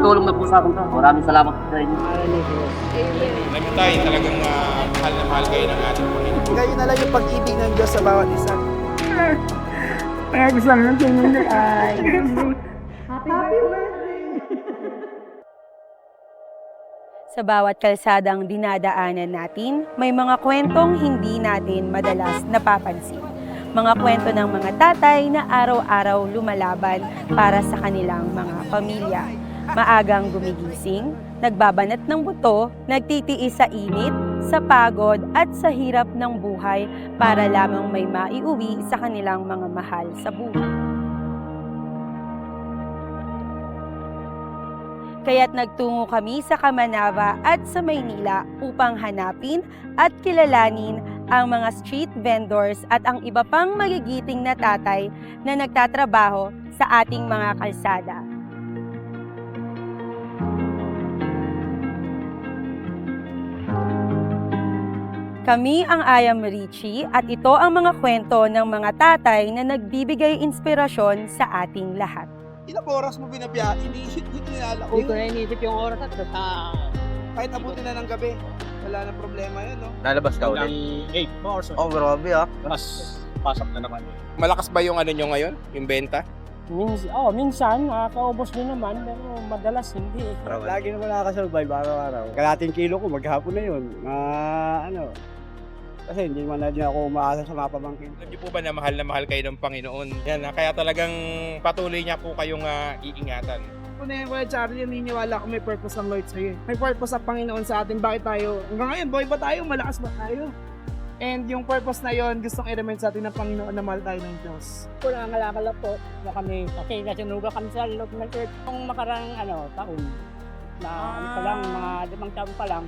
tumutulong na po sa akin. Maraming salamat po sa inyo. Alam mo tayo, talagang mahal na mahal kayo ng ating Panginoon. Ngayon na lang yung pag-ibig ng Diyos sa bawat isa. Kaya gusto lang ng tingin ay. Sa bawat kalsadang dinadaanan natin, may mga kwentong hindi natin madalas napapansin. Mga kwento ng mga tatay na araw-araw lumalaban para sa kanilang mga pamilya. Maagang gumigising, nagbabanat ng buto, nagtitiis sa init, sa pagod at sa hirap ng buhay para lamang may maiuwi sa kanilang mga mahal sa buhay. Kaya't nagtungo kami sa Kamanava at sa Maynila upang hanapin at kilalanin ang mga street vendors at ang iba pang magigiting na tatay na nagtatrabaho sa ating mga kalsada. Kami ang Ayam Richie at ito ang mga kwento ng mga tatay na nagbibigay inspirasyon sa ating lahat. Ilang oras mo binabiyahe? Iniisip ko tinala ko. Hindi ko na iniisip yung oras at sa Kahit abutin na ng gabi, wala na problema yun, no? Lalabas ka ulit. 8 hours. Oh, grabe ah. Mas pasok na naman. Malakas ba yung ano nyo ngayon? Yung benta? minsan nakakaubos din naman pero madalas hindi. Lagi naman nakakasurvive araw-araw. Kalating kilo ko, maghapon na yun. Kasi hindi man na din ako umaasa sa mga pamangkin. Alam niyo po ba na mahal kayo ng Panginoon? Yan, kaya talagang patuloy niya po kayong iingatan. Kung na yan, Kuya Charlie, naniniwala ko may purpose ang Lord sa'yo. May purpose ang Panginoon sa atin. Bakit tayo, hanggang ngayon, boy ba tayo? Malakas ba tayo? And yung purpose na yon gustong i-remind sa atin ng Panginoon na mahal tayo ng Diyos. Kung nangalakala po na kami kasi nasunuga kami sa loob ng church. Kung makarang taon na pa lang, mga 5 taon pa lang.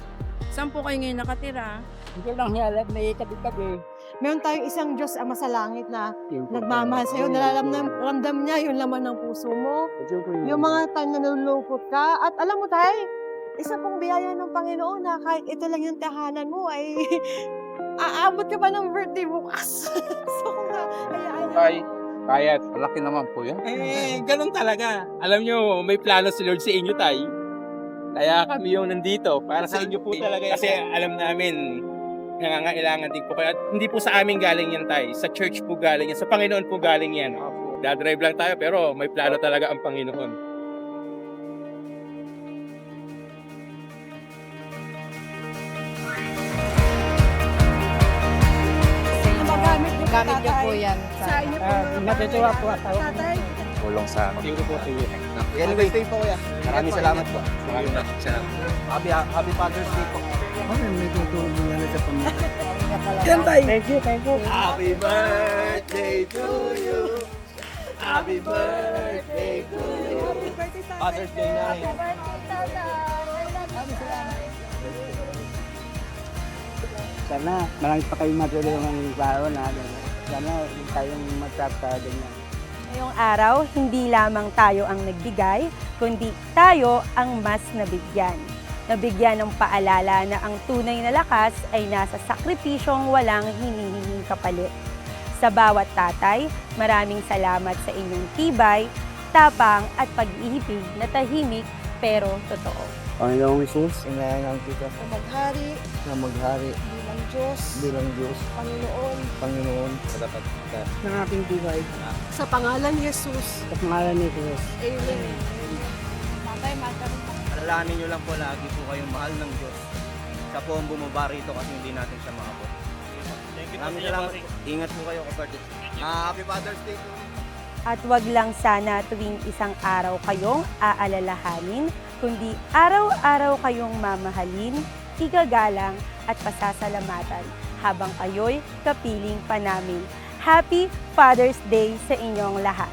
Saan po kayo ngayon nakatira? Hindi lang hiyalat na ikabig-gabi. Meron tayong isang Diyos Ama sa langit na nagmamahal sa'yo. Nalaramdam niya yung laman ng puso mo. Yung mga time na nalulungkot ka. At alam mo tayo, isa pong biyaya ng Panginoon na kahit ito lang yung tahanan mo ay aabot ka pa ng birthday bukas. So, hayaan niyo. Kaya. Malaki naman po yun. Ganun talaga. Alam nyo, may plano si Lord sa inyo, tay. Kaya kami yung nandito para sa inyo po talaga. Kasi alam namin, nangangailangan din po kayo. At hindi po sa amin galing yan, tay. Sa church po galing yan. Sa Panginoon po galing yan. Dadrive lang tayo pero may plano talaga ang Panginoon. Gamit niyo po yan. Sa inyo po. Natutuwa po ako. Tatay. Tulong sa amin. Thank you po, sige. Anyway, stay po, Kuya. Maraming salamat po. Happy Father's Day po. May tutulong mo na sa pamilya. Yan tayo. Thank you. Happy birthday to you. Happy birthday to you. Father's Day na rin. Sana marami pa kayong matulungan ng tao na sana tayong magtatagal na. Ngayong araw, hindi lamang tayo ang nagbigay, kundi tayo ang mas nabigyan. Nabigyan ng paalala na ang tunay na lakas ay nasa sakripisyong walang hinihinging kapalit. Sa bawat tatay, maraming salamat sa inyong tibay, tapang at pag-ibig na tahimik pero totoo. Panginoong Isus, inayangan kita Na maghari na maghari bilang Diyos, bilang Diyos, Panginoon, Ng ating buhay. sa pangalan ni Jesus. sa pangalan ni Jesus. Amen. Alalahanin nyo lang po lagi po kayong mahal ng Diyos. Siya po ang bumaba rito kasi hindi natin siya makapot. Maraming salamat po. Ingat po kayo kapatid. Happy Father's Day po. At wag lang sana tuwing isang araw kayong aalalahanin, kundi araw-araw kayong mamahalin, igagalang at pasasalamatan habang kayo'y kapiling pa namin. Happy Father's Day sa inyong lahat!